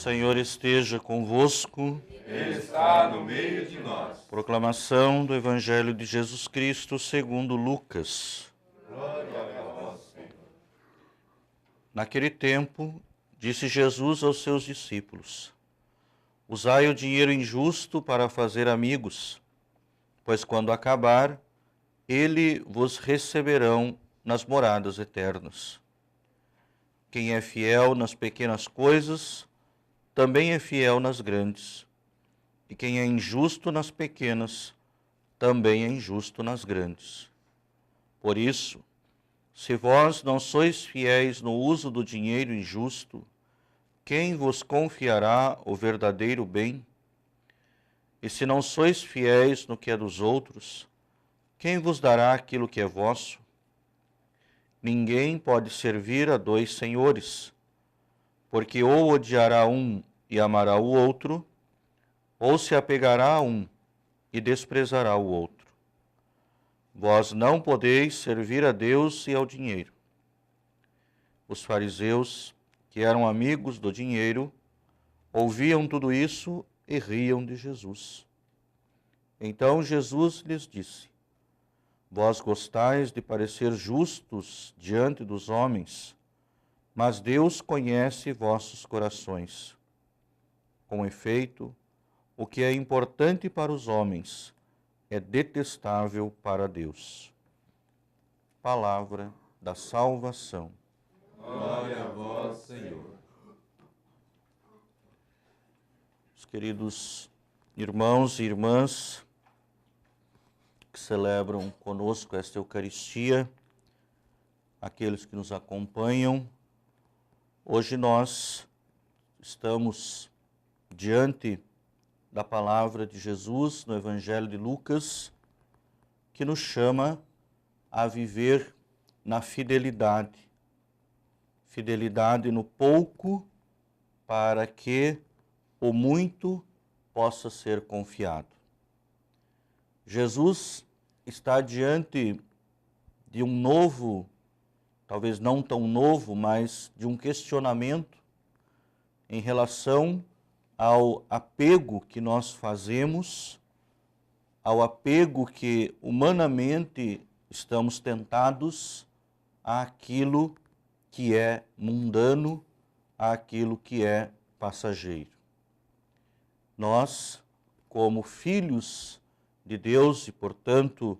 Senhor esteja convosco. Ele está no meio de nós. Proclamação do Evangelho de Jesus Cristo segundo Lucas. Glória a vós, Senhor. Naquele tempo, disse Jesus aos seus discípulos: Usai o dinheiro injusto para fazer amigos, pois quando acabar, ele vos receberão nas moradas eternas. Quem é fiel nas pequenas coisas, também é fiel nas grandes. E quem é injusto nas pequenas, também é injusto nas grandes. Por isso, se vós não sois fiéis no uso do dinheiro injusto, quem vos confiará o verdadeiro bem? E se não sois fiéis no que é dos outros, quem vos dará aquilo que é vosso? Ninguém pode servir a dois senhores, porque ou odiará um e amará o outro, ou se apegará a um e desprezará o outro. Vós não podeis servir a Deus e ao dinheiro. Os fariseus, que eram amigos do dinheiro, ouviam tudo isso e riam de Jesus. Então Jesus lhes disse: Vós gostais de parecer justos diante dos homens, mas Deus conhece vossos corações. Com efeito, o que é importante para os homens é detestável para Deus. Palavra da salvação. Glória a vós, Senhor. Os queridos irmãos e irmãs que celebram conosco esta Eucaristia, aqueles que nos acompanham, hoje nós estamos diante da palavra de Jesus no Evangelho de Lucas, que nos chama a viver na fidelidade. Fidelidade no pouco, para que o muito possa ser confiado. Jesus está diante de um novo, talvez não tão novo, mas de um questionamento em relação ao apego que nós fazemos, ao apego que humanamente estamos tentados àquilo que é mundano, àquilo que é passageiro. Nós, como filhos de Deus e, portanto,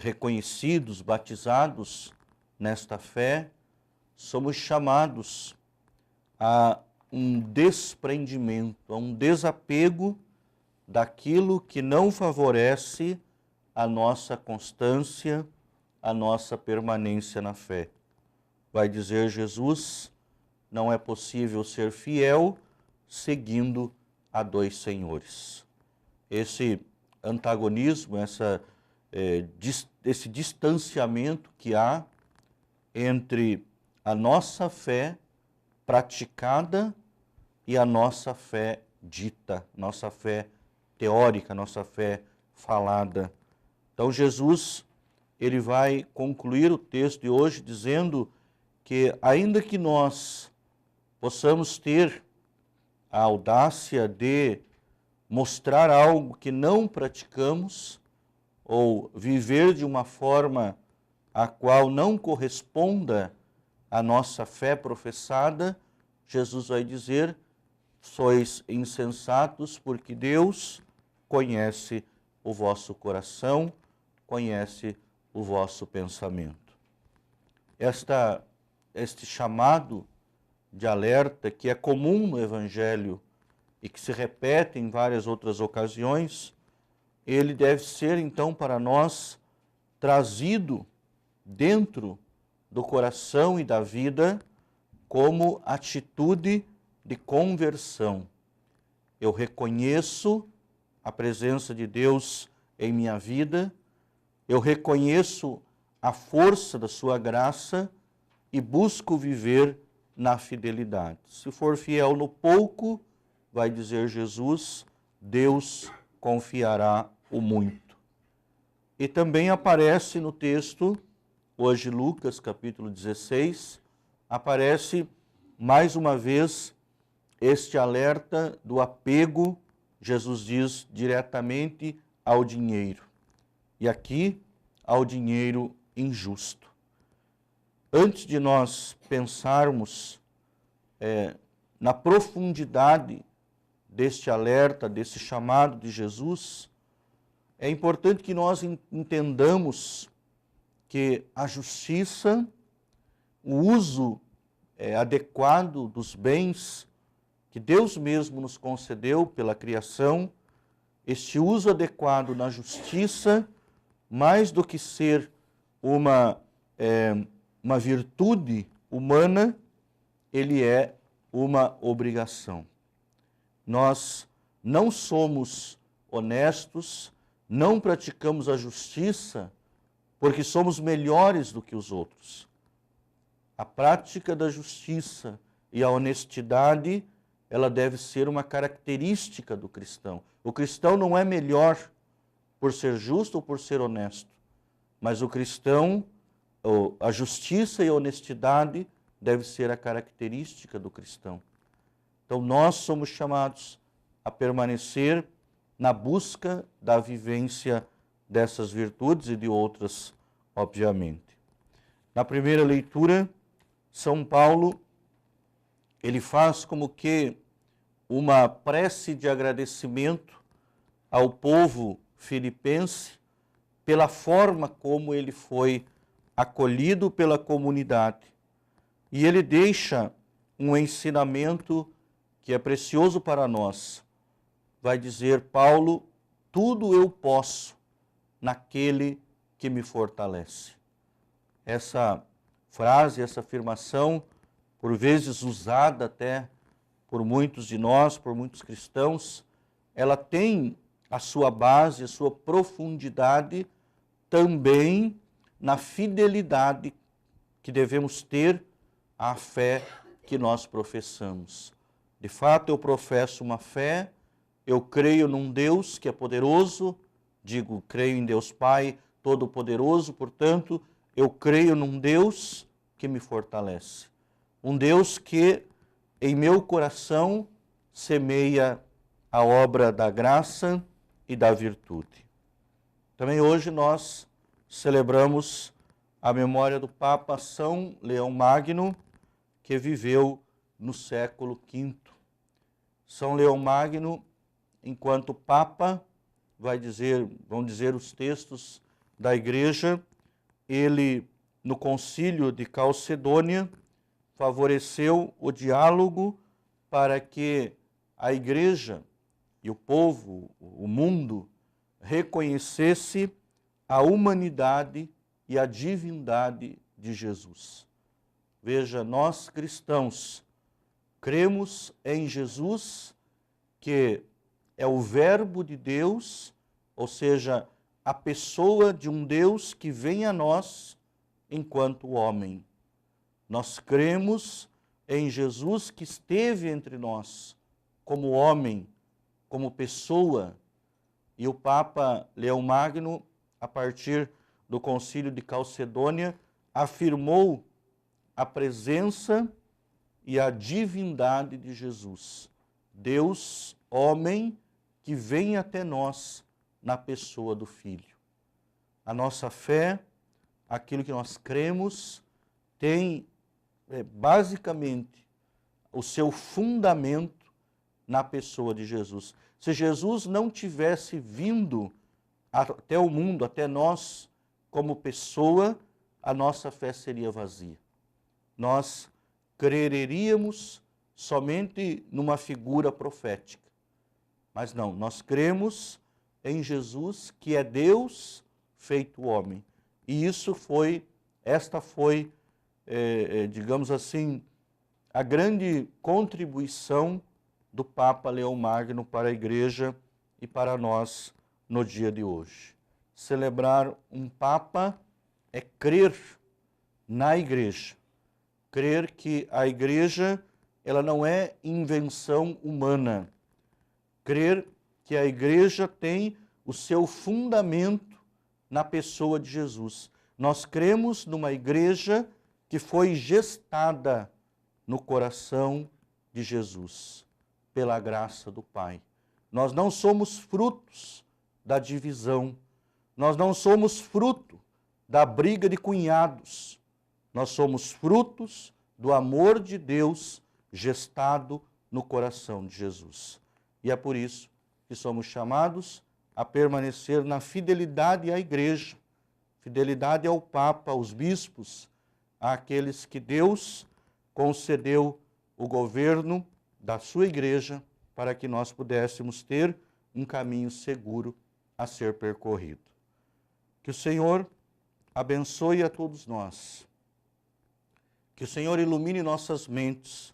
reconhecidos, batizados nesta fé, somos chamados a um desprendimento, a um desapego daquilo que não favorece a nossa constância, a nossa permanência na fé. Vai dizer Jesus, não é possível ser fiel seguindo a dois senhores. Esse antagonismo, esse distanciamento que há entre a nossa fé praticada e a nossa fé dita, nossa fé teórica, nossa fé falada. Então Jesus, ele vai concluir o texto de hoje dizendo que ainda que nós possamos ter a audácia de mostrar algo que não praticamos ou viver de uma forma a qual não corresponda à nossa fé professada, Jesus vai dizer: sois insensatos, porque Deus conhece o vosso coração, conhece o vosso pensamento. Este chamado de alerta, que é comum no Evangelho e que se repete em várias outras ocasiões, ele deve ser, então, para nós, trazido dentro do coração e da vida como atitude de conversão. Eu reconheço a presença de Deus em minha vida, eu reconheço a força da sua graça e busco viver na fidelidade. Se for fiel no pouco, vai dizer Jesus, Deus confiará o muito. E também aparece no texto, hoje Lucas capítulo 16, aparece mais uma vez este alerta do apego, Jesus diz, diretamente ao dinheiro. E aqui, ao dinheiro injusto. Antes de nós pensarmos na profundidade deste alerta, desse chamado de Jesus, é importante que nós entendamos que a justiça, o uso adequado dos bens que Deus mesmo nos concedeu pela criação, este uso adequado na justiça, mais do que ser uma virtude humana, ele é uma obrigação. Nós não somos honestos, não praticamos a justiça porque somos melhores do que os outros. A prática da justiça e a honestidade, ela deve ser uma característica do cristão. O cristão não é melhor por ser justo ou por ser honesto, mas o cristão, a justiça e a honestidade deve ser a característica do cristão. Então nós somos chamados a permanecer na busca da vivência dessas virtudes e de outras, obviamente. Na primeira leitura, São Paulo, ele faz como que uma prece de agradecimento ao povo filipense pela forma como ele foi acolhido pela comunidade. E ele deixa um ensinamento que é precioso para nós. Vai dizer Paulo, tudo eu posso naquele que me fortalece. Essa frase, essa afirmação, por vezes usada até por muitos de nós, por muitos cristãos, ela tem a sua base, a sua profundidade também na fidelidade que devemos ter à fé que nós professamos. De fato, eu professo uma fé, eu creio num Deus que é poderoso, digo, creio em Deus Pai Todo-Poderoso, portanto, eu creio num Deus que me fortalece. Um Deus que em meu coração semeia a obra da graça e da virtude. Também hoje nós celebramos a memória do Papa São Leão Magno, que viveu no século V. São Leão Magno, enquanto Papa, vão dizer os textos da Igreja, ele, no concílio de Calcedônia, favoreceu o diálogo para que a Igreja e o povo, o mundo, reconhecesse a humanidade e a divindade de Jesus. Veja, nós cristãos cremos em Jesus, que é o Verbo de Deus, ou seja, a pessoa de um Deus que vem a nós enquanto homem. Nós cremos em Jesus que esteve entre nós, como homem, como pessoa. E o Papa Leão Magno, a partir do Concílio de Calcedônia, afirmou a presença e a divindade de Jesus. Deus, homem, que vem até nós na pessoa do Filho. A nossa fé, aquilo que nós cremos, tem basicamente o seu fundamento na pessoa de Jesus. Se Jesus não tivesse vindo até o mundo, até nós, como pessoa, a nossa fé seria vazia. Nós crereríamos somente numa figura profética. Mas não, nós cremos em Jesus, que é Deus feito homem. E esta foi, digamos assim, a grande contribuição do Papa Leão Magno para a Igreja e para nós no dia de hoje. Celebrar um Papa é crer na Igreja. Crer que a Igreja, ela não é invenção humana. Crer que a Igreja tem o seu fundamento na pessoa de Jesus. Nós cremos numa Igreja que foi gestada no coração de Jesus. pela graça do Pai. Nós não somos frutos da divisão, nós não somos fruto da briga de cunhados, nós somos frutos do amor de Deus gestado no coração de Jesus. E é por isso que somos chamados a permanecer na fidelidade à Igreja, fidelidade ao Papa, aos bispos, àqueles que Deus concedeu o governo da sua Igreja para que nós pudéssemos ter um caminho seguro a ser percorrido. Que o Senhor abençoe a todos nós. Que o Senhor ilumine nossas mentes